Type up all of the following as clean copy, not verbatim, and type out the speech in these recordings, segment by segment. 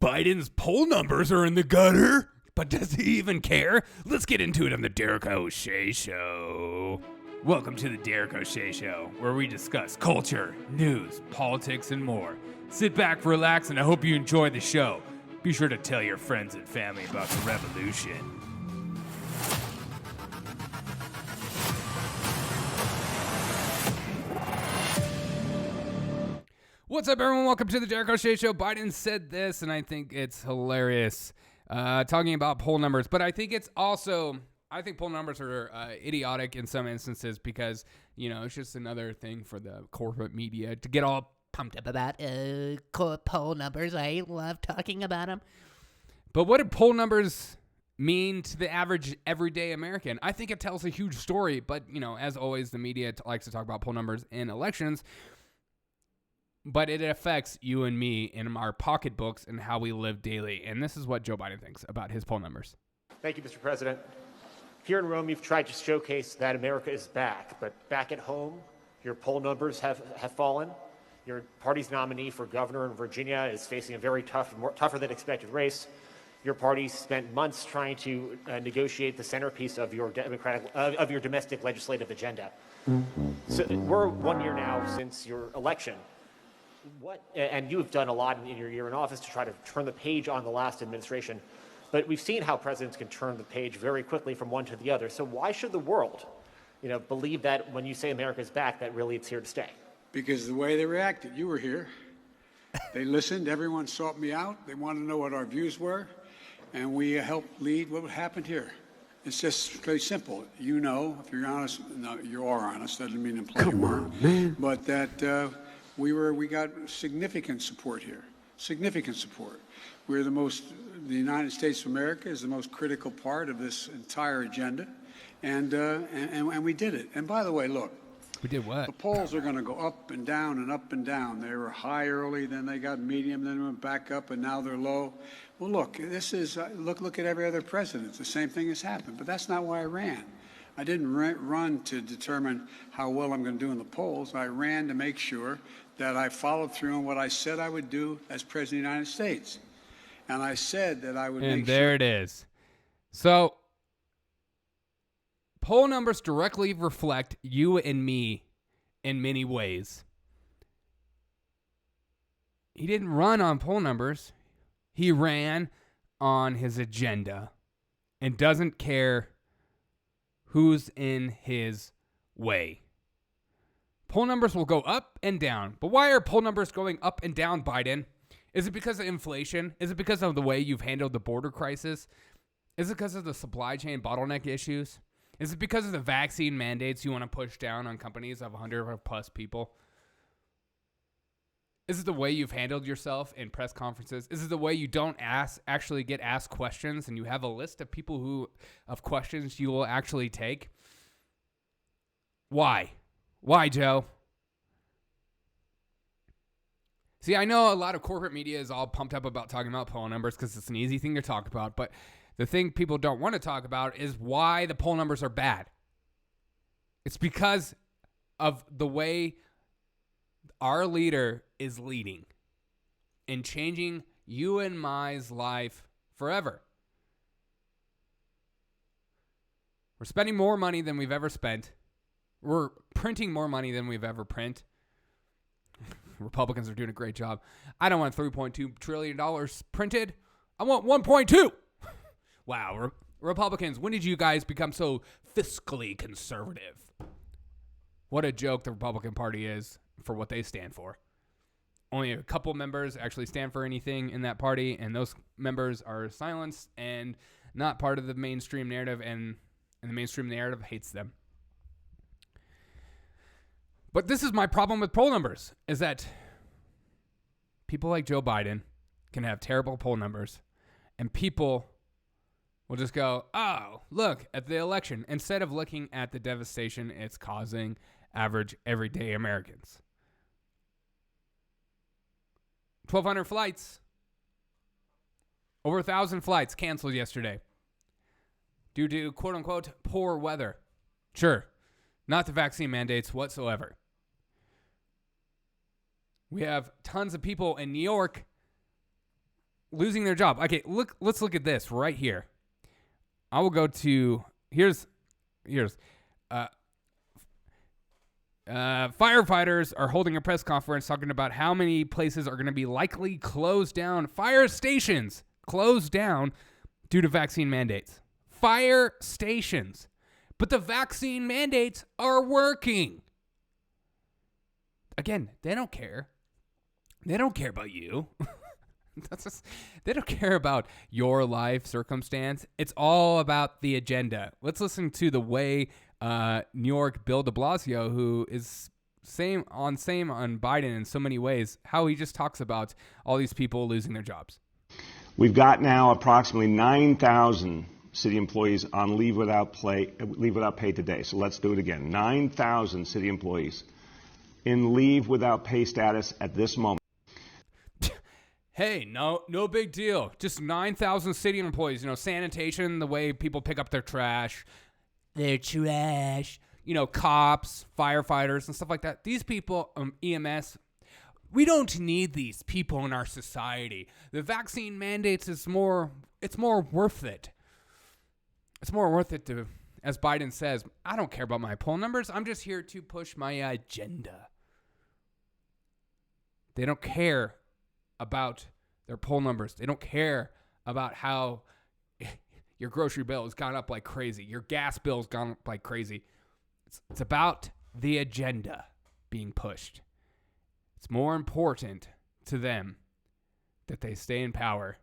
Biden's poll numbers are in the gutter, but does he even care? Let's get into it on the Derek O'Shea Show. Welcome to the Derek O'Shea Show, where we discuss culture, news, politics, and more. Sit back, relax, and I hope you enjoy the show. Be sure to tell your friends and family about the revolution. What's up, everyone? Welcome to the Derek O'Shea Show. Biden said this, and I think it's hilarious, talking about poll numbers. But I think it's also, I think poll numbers are idiotic in some instances because, you know, it's just another thing for the corporate media to get all pumped up about poll numbers. I love talking about them. But what do poll numbers mean to the average everyday American? I think it tells a huge story. But, you know, as always, the media likes to talk about poll numbers in elections. But it affects you and me in our pocketbooks and how we live daily. And this is what Joe Biden thinks about his poll numbers. Thank you, Mr. President. Here in Rome, you've tried to showcase that America is back. But back at home, your poll numbers have fallen. Your party's nominee for governor in Virginia is facing a very tougher than expected race. Your party spent months trying to negotiate the centerpiece of your domestic legislative agenda. So we're 1 year now since your election. And you have done a lot in your year in office to try to turn the page on the last administration. But we've seen how presidents can turn the page very quickly from one to the other. So why should the world, believe that when you say America's back, that really it's here to stay? Because the way they reacted, you were here. They listened. Everyone sought me out. They wanted to know what our views were. And we helped lead what happened here. It's just very simple. You know, if you're honest, no, you are honest. That doesn't mean imply you weren't. Man. But that we got significant support here. Significant support. The United States of America is the most critical part of this entire agenda. And we did it. And by the way, look. We did what? The polls are going to go up and down and up and down. They were high early, then they got medium, then went back up, and now they're low. Well, look, this is look at every other president. The same thing has happened, but that's not why I ran. I didn't run to determine how well I'm going to do in the polls. I ran to make sure that I followed through on what I said I would do as president of the United States. And I said that I would make sure. And there it is. So poll numbers directly reflect you and me in many ways. He didn't run on poll numbers. He ran on his agenda and doesn't care who's in his way. Poll numbers will go up and down. But why are poll numbers going up and down, Biden? Is it because of inflation? Is it because of the way you've handled the border crisis? Is it because of the supply chain bottleneck issues? Is it because of the vaccine mandates you want to push down on companies of 100 plus people? Is it the way you've handled yourself in press conferences? Is it the way you don't actually get asked questions and you have a list of people of questions you will actually take? Why? Why, Joe? See, I know a lot of corporate media is all pumped up about talking about poll numbers because it's an easy thing to talk about, but the thing people don't want to talk about is why the poll numbers are bad. It's because of the way our leader is leading and changing you and my's life forever. We're spending more money than we've ever spent. We're printing more money than we've ever print. Republicans are doing a great job. I don't want $3.2 trillion printed. I want 1.2. Wow. Republicans, when did you guys become so fiscally conservative? What a joke the Republican Party is for what they stand for. Only a couple members actually stand for anything in that party, and those members are silenced and not part of the mainstream narrative, and the mainstream narrative hates them. But this is my problem with poll numbers, is that people like Joe Biden can have terrible poll numbers, and people will just go, oh, look at the election, instead of looking at the devastation it's causing average, everyday Americans. 1,200 flights, over 1,000 flights canceled yesterday due to, quote-unquote, poor weather. Sure, not the vaccine mandates whatsoever. We have tons of people in New York losing their job. Okay, let's look at this right here. I will go to here's firefighters are holding a press conference talking about how many places are going to be likely closed down. Fire stations closed down due to vaccine mandates. Fire stations. But the vaccine mandates are working. Again, they don't care. They don't care about you. They don't care about your life circumstance. It's all about the agenda. Let's listen to the way New York Bill de Blasio, who is same on Biden in so many ways, how he just talks about all these people losing their jobs. We've got now approximately 9,000 city employees on leave without pay today. So let's do it again. 9,000 city employees in leave without pay status at this moment. Hey, no big deal. Just 9,000 city employees. Sanitation, the way people pick up their trash. Their trash. Cops, firefighters, and stuff like that. These people, EMS, we don't need these people in our society. The vaccine mandates it's more worth it. It's more worth it to, as Biden says, I don't care about my poll numbers. I'm just here to push my agenda. They don't care about their poll numbers. They don't care about how your grocery bill has gone up like crazy. Your gas bill has gone up like crazy. It's about the agenda being pushed. It's more important to them that they stay in power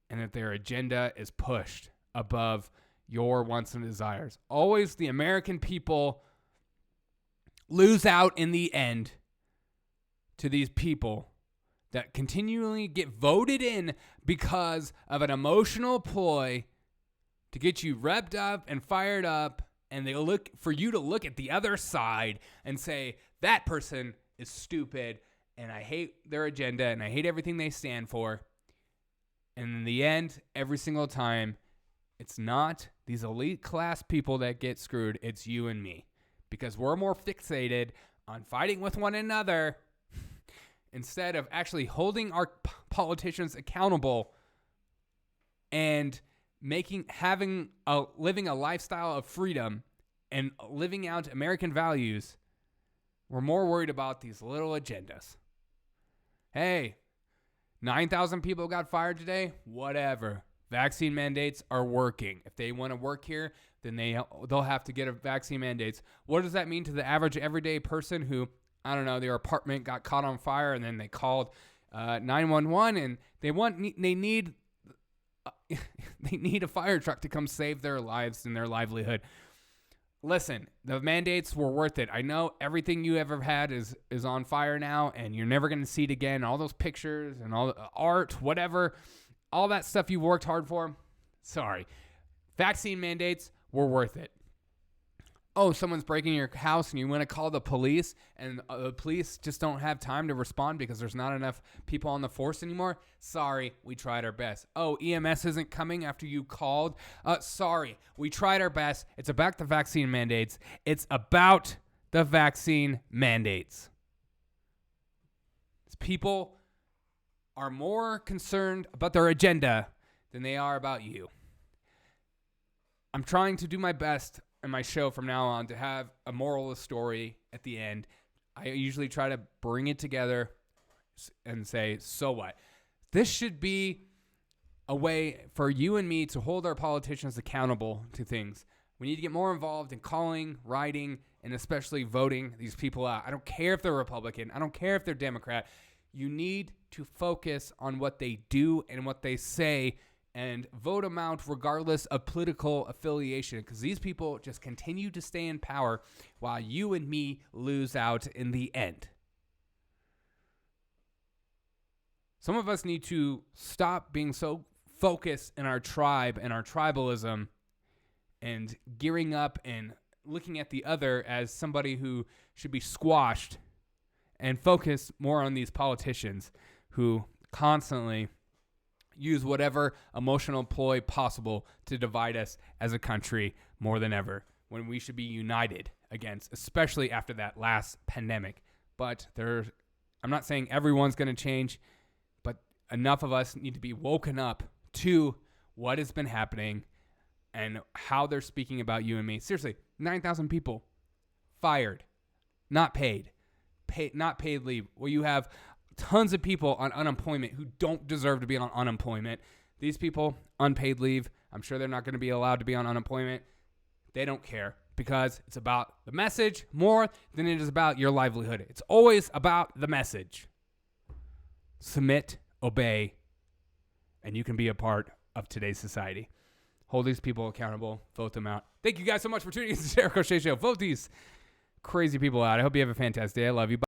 and that their agenda is pushed above your wants and desires. Always the American people lose out in the end to these people that continually get voted in because of an emotional ploy to get you revved up and fired up, and they look for you to look at the other side and say, that person is stupid, and I hate their agenda, and I hate everything they stand for. And in the end, every single time, it's not these elite class people that get screwed, it's you and me. Because we're more fixated on fighting with one another instead of actually holding our politicians accountable and living a lifestyle of freedom and living out American values. We're more worried about these little agendas. Hey, 9,000 people got fired today. Whatever. Vaccine mandates are working. If they want to work here, then they'll have to get a vaccine mandates. What does that mean to the average everyday person who, I don't know, their apartment got caught on fire and then they called 911 and they need a fire truck to come save their lives and their livelihood. Listen, the mandates were worth it. I know everything you ever had is on fire now, and you're never going to see it again. All those pictures and all the art, whatever, all that stuff you worked hard for, sorry. Vaccine mandates were worth it. Oh, someone's breaking your house and you want to call the police, and the police just don't have time to respond because there's not enough people on the force anymore. Sorry, we tried our best. Oh, EMS isn't coming after you called. Sorry, we tried our best. It's about the vaccine mandates. It's about the vaccine mandates. People are more concerned about their agenda than they are about you. I'm trying to do my best in my show from now on to have a moral of the story at the end. I usually try to bring it together and say, so what? This should be a way for you and me to hold our politicians accountable to things. We need to get more involved in calling, writing, and especially voting these people out. I don't care if they're Republican. I don't care if they're Democrat. You need to focus on what they do and what they say and vote them out regardless of political affiliation, because these people just continue to stay in power while you and me lose out in the end. Some of us need to stop being so focused in our tribe and our tribalism and gearing up and looking at the other as somebody who should be squashed, and focus more on these politicians who constantly use whatever emotional ploy possible to divide us as a country more than ever, when we should be united against, especially after that last pandemic. But I'm not saying everyone's going to change, but enough of us need to be woken up to what has been happening and how they're speaking about you and me. Seriously, 9,000 people fired, not paid, not paid leave. Well, you have tons of people on unemployment who don't deserve to be on unemployment. These people, unpaid leave, I'm sure they're not going to be allowed to be on unemployment. They don't care because it's about the message more than it is about your livelihood. It's always about the message. Submit, obey, and you can be a part of today's society. Hold these people accountable. Vote them out. Thank you guys so much for tuning in to the Jericho Shea Show. Vote these crazy people out. I hope you have a fantastic day. I love you. Bye.